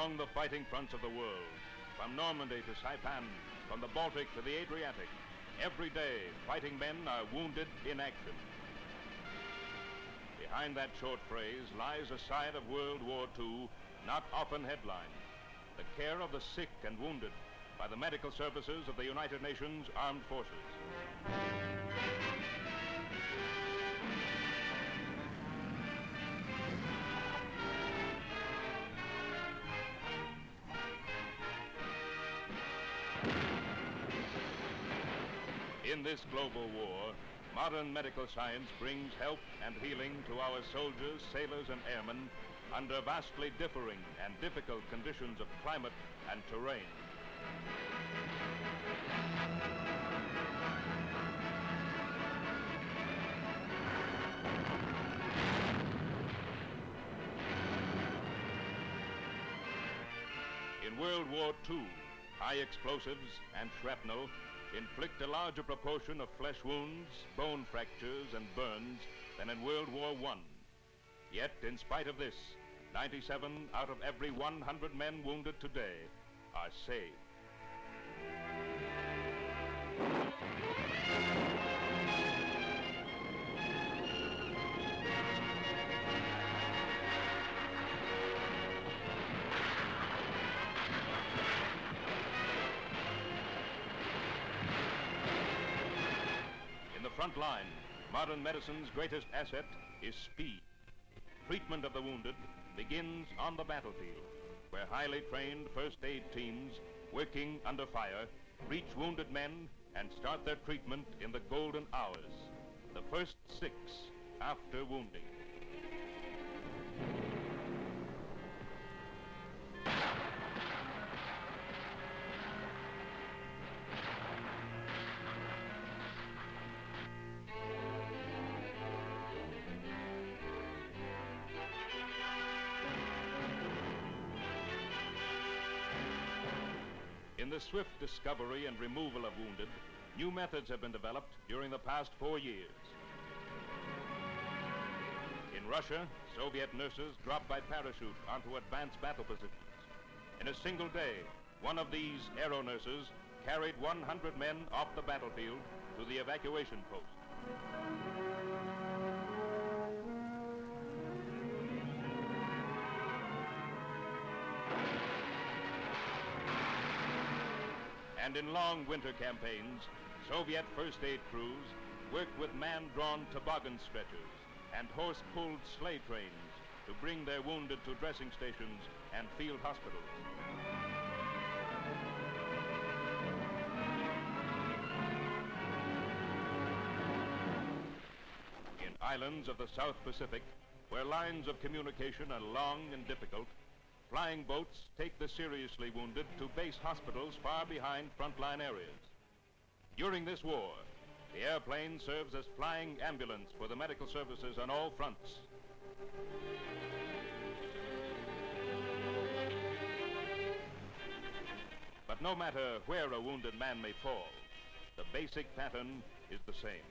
along the fighting fronts of the world, from Normandy to Saipan, from the Baltic to the Adriatic, every day fighting men are wounded in action. Behind that short phrase lies a side of World War II not often headlined: the care of the sick and wounded by the medical services of the United Nations Armed Forces. In this global war, modern medical science brings help and healing to our soldiers, sailors, and airmen under vastly differing and difficult conditions of climate and terrain. In World War II, high explosives and shrapnel inflict a larger proportion of flesh wounds, bone fractures, and burns than in World War I. Yet, in spite of this, 97 out of every 100 men wounded today are saved. Front line, modern medicine's greatest asset is speed. Treatment of the wounded begins on the battlefield, where highly trained first aid teams working under fire reach wounded men and start their treatment in the golden hours, the first 6 after wounding. In the swift discovery and removal of wounded, new methods have been developed during the past 4 years. In Russia, Soviet nurses dropped by parachute onto advanced battle positions. In a single day, one of these aero nurses carried 100 men off the battlefield to the evacuation post. And in long winter campaigns, Soviet first aid crews worked with man-drawn toboggan stretchers and horse-pulled sleigh trains to bring their wounded to dressing stations and field hospitals. In islands of the South Pacific, where lines of communication are long and difficult, flying boats take the seriously wounded to base hospitals far behind frontline areas. During this war, the airplane serves as flying ambulance for the medical services on all fronts. But no matter where a wounded man may fall, the basic pattern is the same.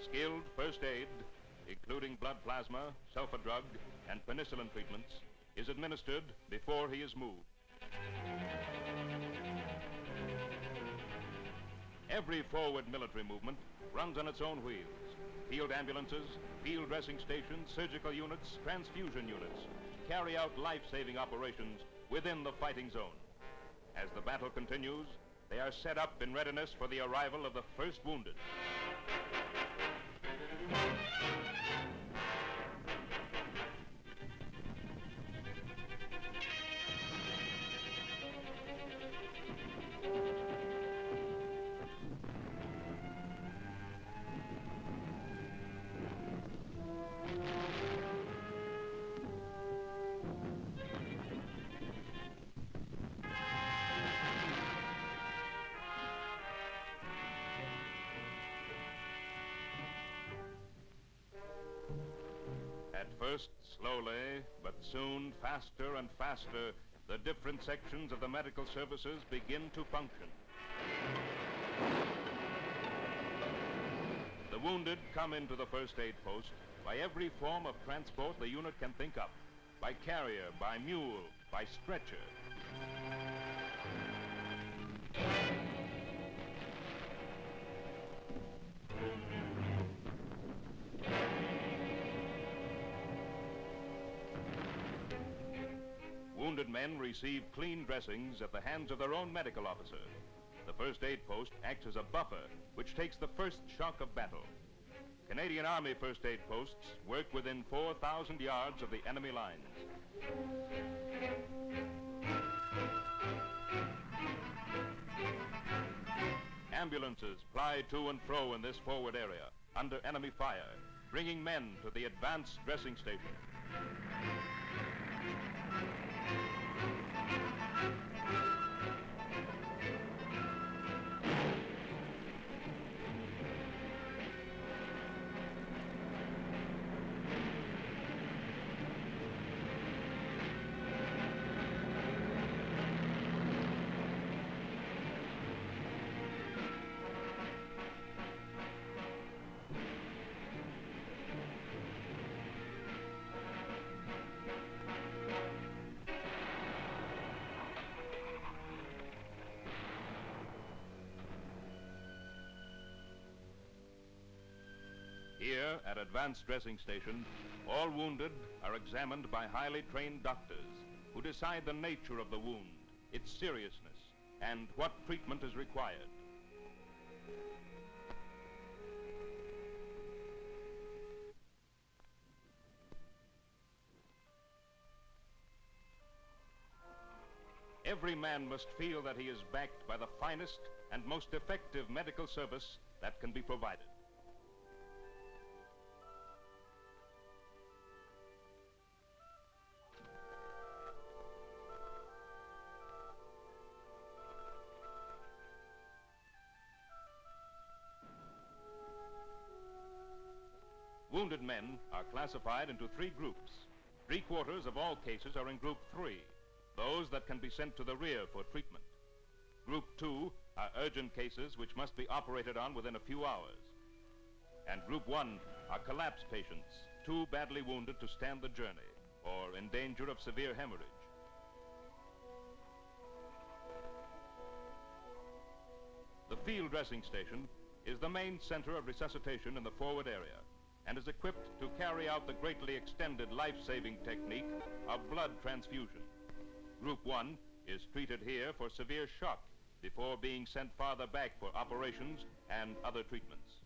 Skilled first aid, including blood plasma, sulfur drug, and penicillin treatments, is administered before he is moved. Every forward military movement runs on its own wheels. Field ambulances, field dressing stations, surgical units, transfusion units carry out life-saving operations within the fighting zone. As the battle continues, they are set up in readiness for the arrival of the first wounded. At first, slowly, but soon faster and faster, the different sections of the medical services begin to function. The wounded come into the first aid post by every form of transport the unit can think up: by carrier, by mule, by stretcher, Wounded men receive clean dressings at the hands of their own medical officer. The first aid post acts as a buffer, which takes the first shock of battle. Canadian Army first aid posts work within 4,000 yards of the enemy lines. Ambulances ply to and fro in this forward area, under enemy fire, bringing men to the advanced dressing station. Here, at Advanced Dressing Station, all wounded are examined by highly trained doctors who decide the nature of the wound, its seriousness, and what treatment is required. Every man must feel that he is backed by the finest and most effective medical service that can be provided. Wounded men are classified into 3 groups. 3/4 of all cases are in Group 3, those that can be sent to the rear for treatment. Group 2 are urgent cases which must be operated on within a few hours. And Group 1 are collapse patients, too badly wounded to stand the journey or in danger of severe hemorrhage. The field dressing station is the main center of resuscitation in the forward area and is equipped to carry out the greatly extended life-saving technique of blood transfusion. Group 1 is treated here for severe shock before being sent farther back for operations and other treatments.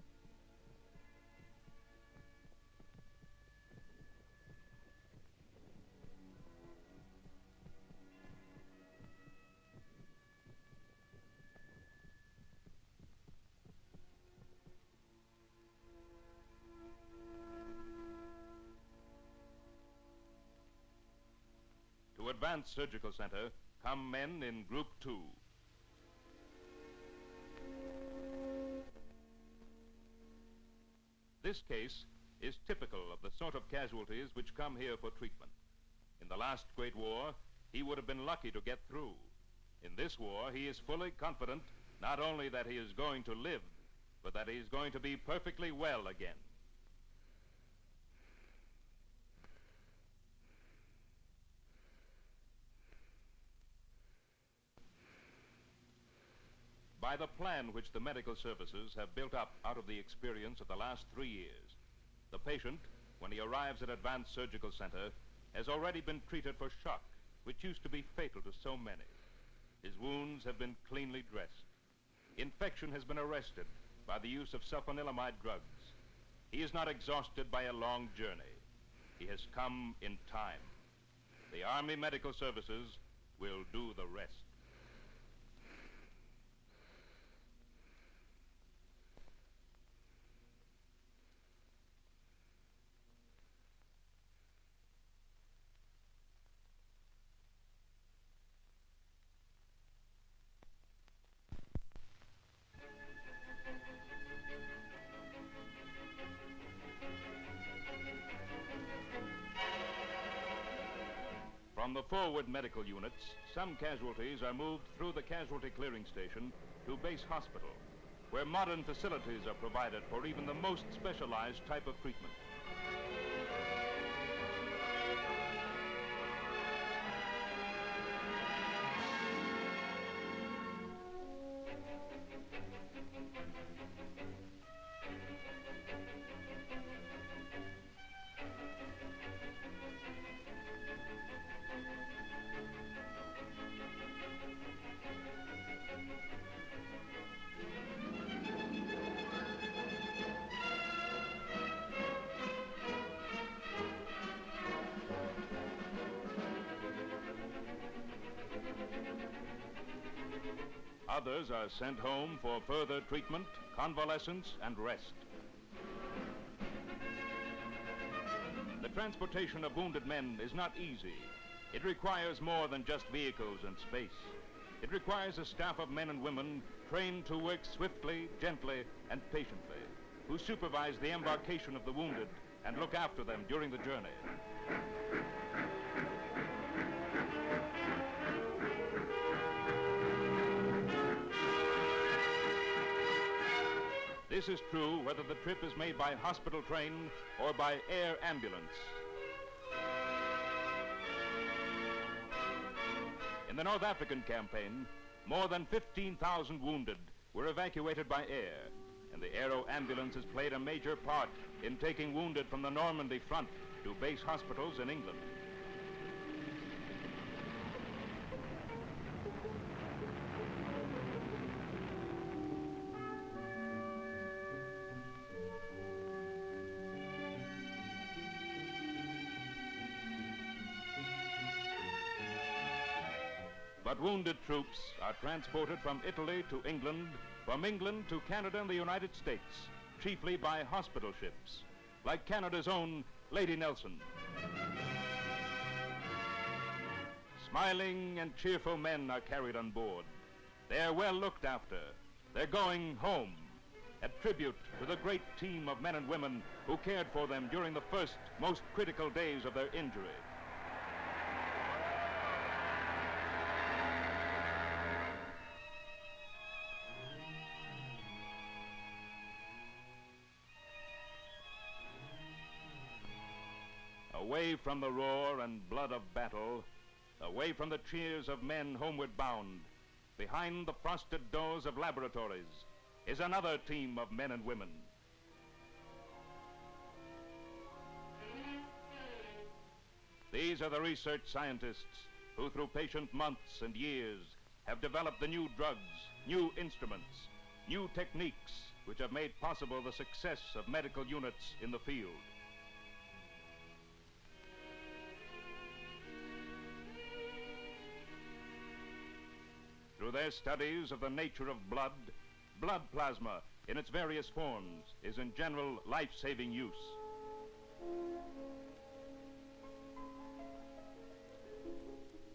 To Advanced Surgical Center come men in Group 2. This case is typical of the sort of casualties which come here for treatment. In the last Great War, he would have been lucky to get through. In this war, he is fully confident not only that he is going to live, but that he is going to be perfectly well again. By the plan which the medical services have built up out of the experience of the last 3 years, the patient, when he arrives at Advanced Surgical Center, has already been treated for shock, which used to be fatal to so many. His wounds have been cleanly dressed. Infection has been arrested by the use of sulfanilamide drugs. He is not exhausted by a long journey. He has come in time. The Army Medical Services will do the rest. From the forward medical units, some casualties are moved through the casualty clearing station to base hospital, where modern facilities are provided for even the most specialized type of treatment. Others are sent home for further treatment, convalescence, and rest. The transportation of wounded men is not easy. It requires more than just vehicles and space. It requires a staff of men and women trained to work swiftly, gently, and patiently, who supervise the embarkation of the wounded and look after them during the journey. This is true whether the trip is made by hospital train or by air ambulance. In the North African campaign, more than 15,000 wounded were evacuated by air, and the aero ambulance has played a major part in taking wounded from the Normandy front to base hospitals in England. But wounded troops are transported from Italy to England, from England to Canada and the United States, chiefly by hospital ships, like Canada's own Lady Nelson. Smiling and cheerful men are carried on board. They are well looked after. They're going home, a tribute to the great team of men and women who cared for them during the first, most critical days of their injury. Away from the roar and blood of battle, away from the cheers of men homeward bound, behind the frosted doors of laboratories is another team of men and women. These are the research scientists who, through patient months and years, have developed the new drugs, new instruments, new techniques which have made possible the success of medical units in the field. Through their studies of the nature of blood, blood plasma in its various forms is in general life-saving use.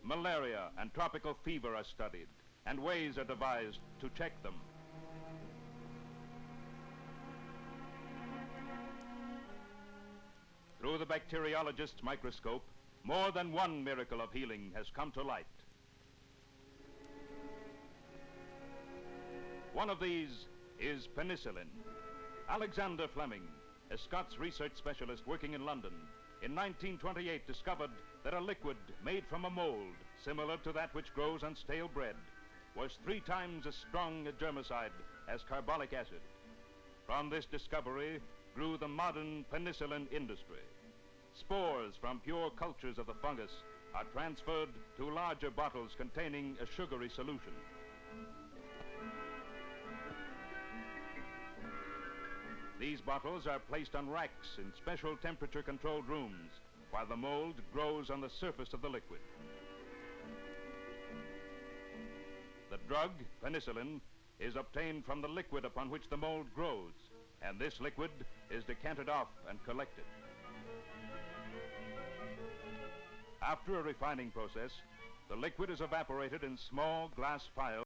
Malaria and tropical fever are studied, and ways are devised to check them. Through the bacteriologist's microscope, more than one miracle of healing has come to light. One of these is penicillin. Alexander Fleming, a Scots research specialist working in London, in 1928 discovered that a liquid made from a mold, similar to that which grows on stale bread, was 3 times as strong a germicide as carbolic acid. From this discovery grew the modern penicillin industry. Spores from pure cultures of the fungus are transferred to larger bottles containing a sugary solution. These bottles are placed on racks in special temperature-controlled rooms, while the mold grows on the surface of the liquid. The drug, penicillin, is obtained from the liquid upon which the mold grows, and this liquid is decanted off and collected. After a refining process, the liquid is evaporated in small glass phials